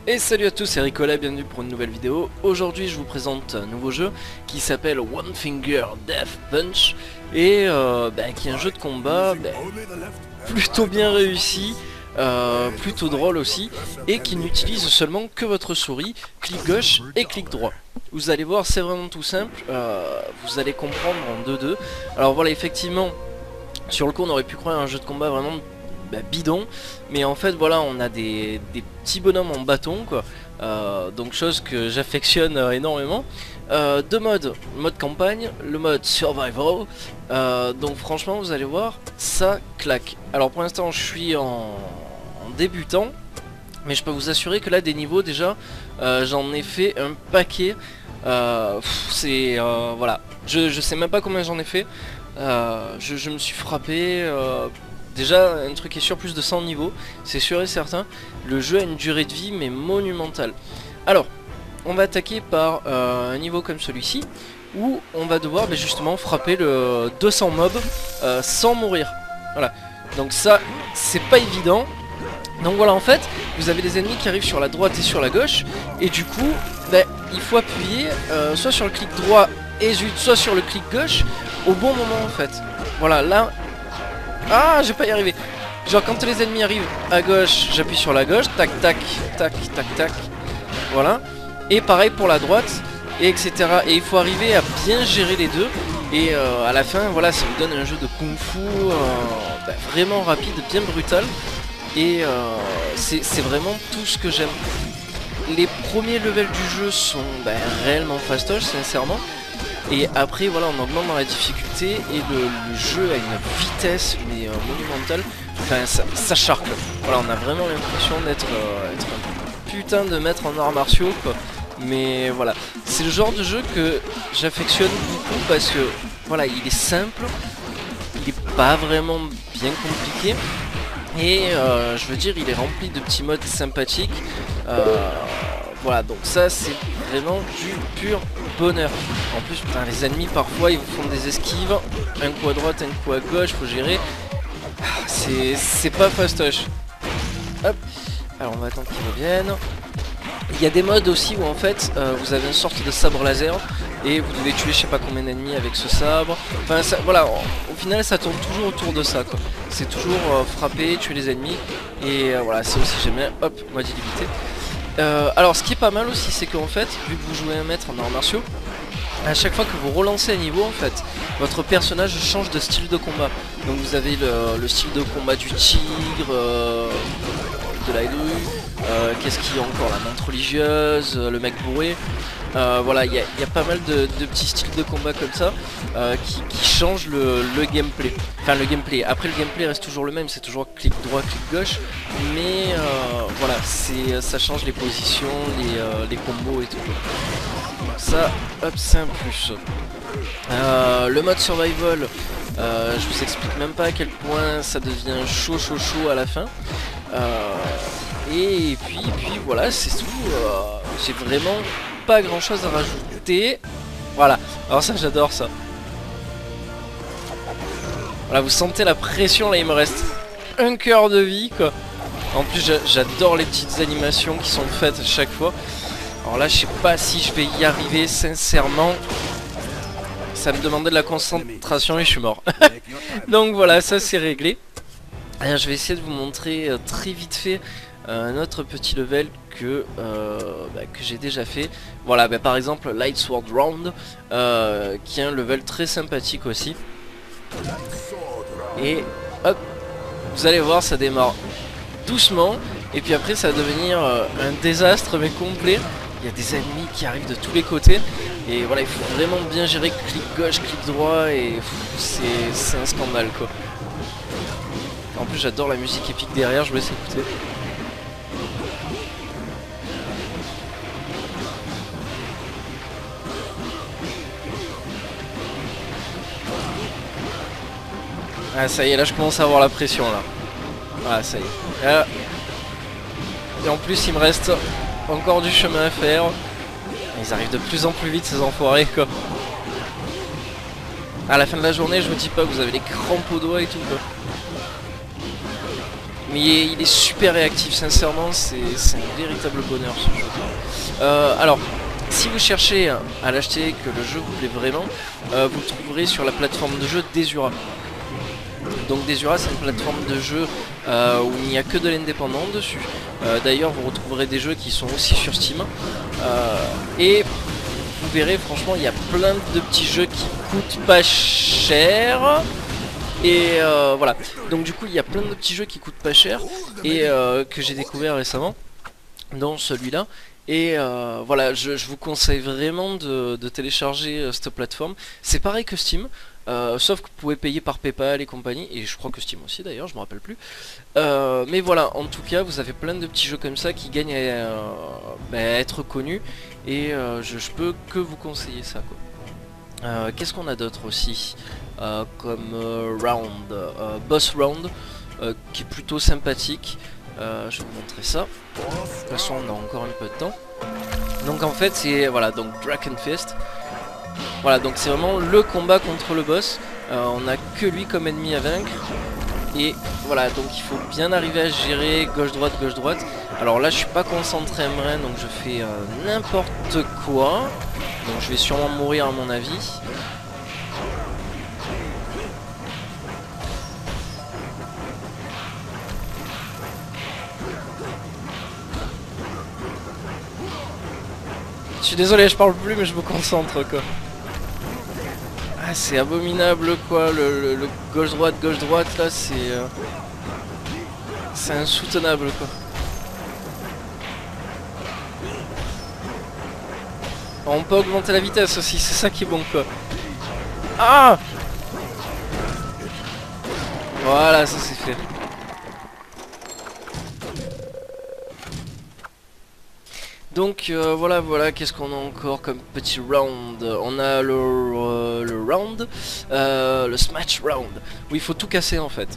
Et salut à tous, c'est Ricola, bienvenue pour une nouvelle vidéo. Aujourd'hui je vous présente un nouveau jeu qui s'appelle One Finger Death Punch et qui est un jeu de combat plutôt bien réussi, plutôt drôle aussi, et qui n'utilise seulement que votre souris, clic gauche et clic droit. Vous allez voir, c'est vraiment tout simple, vous allez comprendre en 2-2. Alors voilà, effectivement, sur le coup on aurait pu croire un jeu de combat vraiment bidon, mais en fait voilà, on a des petits bonhommes en bâton quoi, donc chose que j'affectionne énormément. Deux modes, le mode campagne, le mode survival, donc franchement vous allez voir, ça claque. Alors pour l'instant je suis en débutant, mais je peux vous assurer que là des niveaux déjà, j'en ai fait un paquet. C'est voilà, je sais même pas combien j'en ai fait. Je me suis frappé. Déjà, un truc qui est sûr, plus de 100 niveaux, c'est sûr et certain. Le jeu a une durée de vie mais monumentale. Alors, on va attaquer par un niveau comme celui-ci, où on va devoir justement frapper le 200 mobs sans mourir. Voilà, donc ça, c'est pas évident. Donc voilà, en fait, vous avez des ennemis qui arrivent sur la droite et sur la gauche, et du coup, il faut appuyer soit sur le clic droit et soit sur le clic gauche au bon moment en fait. Voilà, là... Ah, je vais pas y arriver. Genre quand les ennemis arrivent à gauche, j'appuie sur la gauche, tac tac tac tac tac. Voilà. Et pareil pour la droite, et etc. Et il faut arriver à bien gérer les deux. Et à la fin, voilà, ça vous donne un jeu de kung-fu vraiment rapide, bien brutal. Et c'est vraiment tout ce que j'aime. Les premiers levels du jeu sont réellement fastoches, sincèrement. Et après voilà, on augmente dans la difficulté et le jeu a une vitesse mais monumentale. Enfin ça charcle. Voilà, on a vraiment l'impression d'être un putain de maître en arts martiaux quoi. Mais voilà, c'est le genre de jeu que j'affectionne beaucoup parce que voilà, il est simple, il est pas vraiment bien compliqué. Et je veux dire, il est rempli de petits modes sympathiques. Voilà, donc ça c'est vraiment du pur bonheur. En plus, putain, les ennemis parfois ils vous font des esquives, un coup à droite, un coup à gauche, faut gérer. C'est pas fastoche. Hop, alors on va attendre qu'ils reviennent. Il y a des modes aussi où en fait vous avez une sorte de sabre laser et vous devez tuer je sais pas combien d'ennemis avec ce sabre. Enfin ça, voilà, au final ça tourne toujours autour de ça quoi. C'est toujours frapper, tuer les ennemis et voilà, c'est aussi j'aime bien. Hop, mode illimité. Alors ce qui est pas mal aussi, c'est qu'en fait, vu que vous jouez un maître en arts martiaux, à chaque fois que vous relancez un niveau en fait, votre personnage change de style de combat. Donc vous avez le style de combat du tigre, de la grue, qu'est-ce qu'il y a encore, la menthe religieuse, le mec bourré. Voilà, il y a pas mal de petits styles de combat comme ça qui changent le gameplay. Enfin le gameplay, après le gameplay reste toujours le même, c'est toujours clic droit, clic gauche. Mais voilà, ça change les positions, les combos et tout. Ça, hop, c'est un plus. Le mode survival, je vous explique même pas à quel point ça devient chaud à la fin. Et puis voilà, c'est tout. J'ai vraiment pas grand chose à rajouter. Voilà, alors ça j'adore ça. Voilà, vous sentez la pression là, il me reste un cœur de vie quoi. En plus j'adore les petites animations qui sont faites à chaque fois. Alors là je sais pas si je vais y arriver sincèrement. Ça me demandait de la concentration et je suis mort. Donc voilà, ça c'est réglé. Alors, je vais essayer de vous montrer très vite fait un autre petit level que j'ai déjà fait. Voilà, par exemple Light Sword Round, qui est un level très sympathique aussi. Et hop, vous allez voir, ça démarre doucement et puis après ça va devenir un désastre mais complet. Il y a des ennemis qui arrivent de tous les côtés et voilà, il faut vraiment bien gérer clic gauche, clic droit et c'est un scandale quoi. En plus j'adore la musique épique derrière, je vous laisse écouter. Ah ça y est, là je commence à avoir la pression là. Voilà, ça y est. Et en plus il me reste encore du chemin à faire. Ils arrivent de plus en plus vite ces enfoirés quoi. À la fin de la journée je vous dis pas, vous avez les crampes aux doigts et tout quoi. Mais il est super réactif, sincèrement, c'est un véritable bonheur ce jeu. Alors, si vous cherchez à l'acheter, que le jeu vous plaît vraiment, vous le trouverez sur la plateforme de jeu Desura. Donc Desura, c'est une plateforme de jeu où il n'y a que de l'indépendant dessus. D'ailleurs, vous retrouverez des jeux qui sont aussi sur Steam. Et vous verrez, franchement, il y a plein de petits jeux qui coûtent pas cher. Et voilà, donc du coup il y a plein de petits jeux qui coûtent pas cher et que j'ai découvert récemment, dont celui-là. Et voilà, je vous conseille vraiment de télécharger cette plateforme. C'est pareil que Steam, sauf que vous pouvez payer par PayPal et compagnie, et je crois que Steam aussi d'ailleurs, je me rappelle plus. Mais voilà, en tout cas vous avez plein de petits jeux comme ça qui gagnent à être connus, et je peux que vous conseiller ça, quoi. Qu'est-ce qu'on a d'autre aussi comme round, boss round, qui est plutôt sympathique. Je vais vous montrer ça. De toute façon on a encore un peu de temps. Donc en fait c'est voilà, donc Dragon Fist. Voilà, donc c'est vraiment le combat contre le boss. On n'a que lui comme ennemi à vaincre. Et voilà, donc il faut bien arriver à gérer gauche-droite, gauche-droite. Alors là je suis pas concentré à M1, donc je fais n'importe quoi. Donc je vais sûrement mourir à mon avis. Je suis désolé, je parle plus mais je me concentre, quoi. Ah, c'est abominable, quoi, le gauche-droite là, c'est insoutenable, quoi. On peut augmenter la vitesse aussi, c'est ça qui est bon, quoi. Ah! Voilà, ça c'est fait. Donc voilà, qu'est-ce qu'on a encore comme petit round? On a le round, le smash round, où il faut tout casser en fait.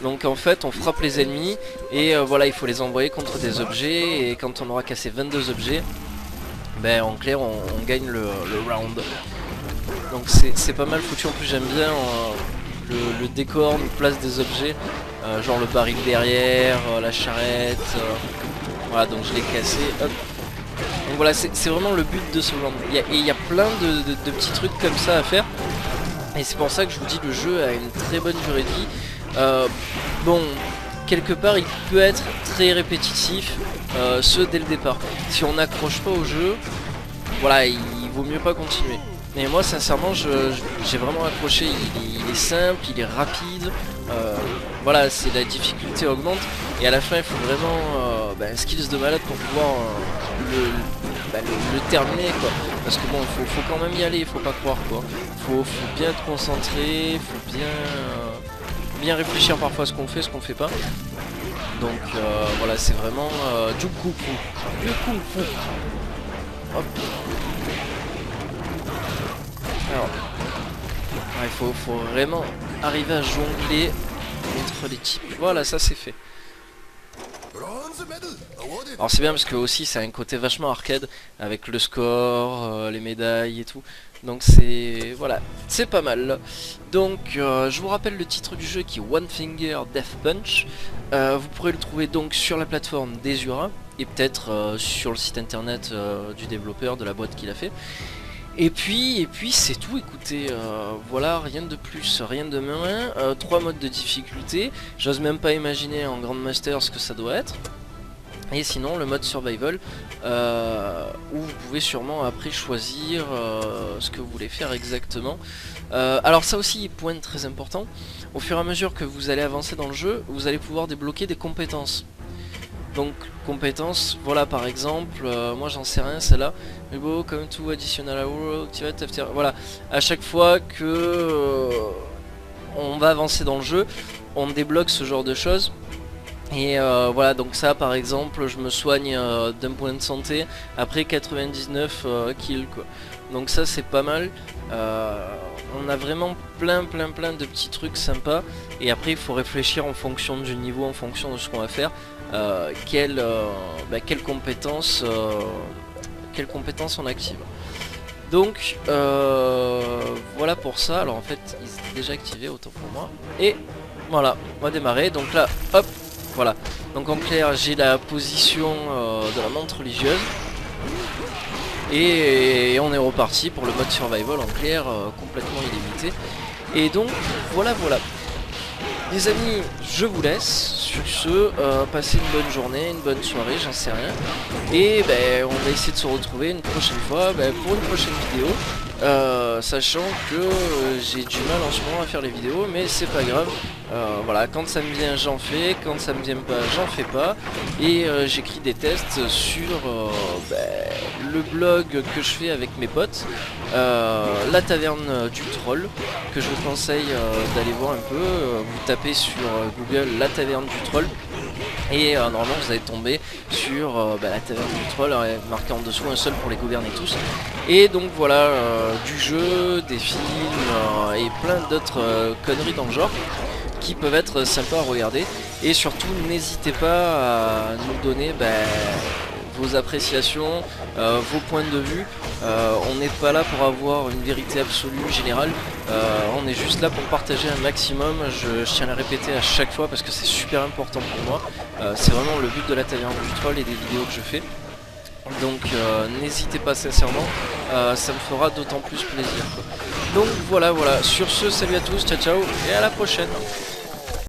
Donc en fait on frappe les ennemis et voilà, il faut les envoyer contre des objets, et quand on aura cassé 22 objets, ben en clair on gagne le round. Donc c'est pas mal foutu, en plus j'aime bien le décor nous place des objets, genre le baril derrière, la charrette, voilà, donc je l'ai cassé, hop. Donc voilà, c'est vraiment le but de ce round. Il y a plein de petits trucs comme ça à faire. Et c'est pour ça que je vous dis, le jeu a une très bonne durée de vie. Bon, quelque part il peut être très répétitif, ce dès le départ. Si on n'accroche pas au jeu, voilà, il vaut mieux pas continuer. Mais moi sincèrement j'ai vraiment accroché, il est simple, il est rapide, voilà, c'est la difficulté augmente, et à la fin il faut vraiment un skills de malade pour pouvoir le terminer, quoi. Parce que bon, faut quand même y aller, faut pas croire, quoi. Faut bien être concentré, faut bien réfléchir parfois à ce qu'on fait, ce qu'on fait pas. Donc voilà, c'est vraiment du kung fu. Du kung fu. Hop. Alors, il faut vraiment arriver à jongler entre les types. Voilà, ça c'est fait. Alors c'est bien parce que aussi ça a un côté vachement arcade avec le score, les médailles et tout. Donc c'est voilà, c'est pas mal. Donc je vous rappelle le titre du jeu qui est One Finger Death Punch. Vous pourrez le trouver donc sur la plateforme Desura et peut-être sur le site internet du développeur, de la boîte qui l'a fait. Et puis c'est tout, écoutez, voilà, rien de plus, rien de moins, 3 modes de difficulté, j'ose même pas imaginer en Grandmaster ce que ça doit être. Et sinon le mode survival, où vous pouvez sûrement après choisir ce que vous voulez faire exactement. Alors ça aussi, point très important, au fur et à mesure que vous allez avancer dans le jeu, vous allez pouvoir débloquer des compétences. Donc compétences, voilà, par exemple, moi j'en sais rien, celle-là, Go come to additional hour, activate after, voilà, à chaque fois que on va avancer dans le jeu, on débloque ce genre de choses. Et voilà, donc ça par exemple, je me soigne d'un point de santé après 99 kills, quoi. Donc ça c'est pas mal. On a vraiment plein de petits trucs sympas. Et après il faut réfléchir en fonction du niveau, en fonction de ce qu'on va faire, quelles compétences on active. Donc voilà pour ça. Alors en fait ils étaient déjà activés, autant pour moi. Et voilà, on va démarrer. Donc là hop, Voilà, donc en clair j'ai la position de la montre religieuse. Et on est reparti pour le mode survival en clair, complètement illimité. Et donc voilà. Les amis, je vous laisse. Sur ce, passez une bonne journée, une bonne soirée, j'en sais rien. Et ben, on va essayer de se retrouver une prochaine fois pour une prochaine vidéo. Sachant que j'ai du mal en ce moment à faire les vidéos, mais c'est pas grave. Voilà, quand ça me vient j'en fais, quand ça me vient pas j'en fais pas. Et j'écris des tests sur le blog que je fais avec mes potes, la taverne du troll, que je vous conseille d'aller voir un peu. Vous tapez sur Google la taverne du troll. Et normalement vous allez tomber sur la taverne du troll, marqué en dessous un seul pour les gouverner tous. Et donc voilà, du jeu, des films et plein d'autres conneries dans le genre qui peuvent être sympas à regarder. Et surtout n'hésitez pas à nous donner vos appréciations, vos points de vue. On n'est pas là pour avoir une vérité absolue générale, on est juste là pour partager un maximum. Je tiens à le répéter à chaque fois parce que c'est super important pour moi. C'est vraiment le but de la taverne du troll et des vidéos que je fais. Donc n'hésitez pas sincèrement, ça me fera d'autant plus plaisir quoi. Donc voilà, sur ce, salut à tous, ciao ciao et à la prochaine.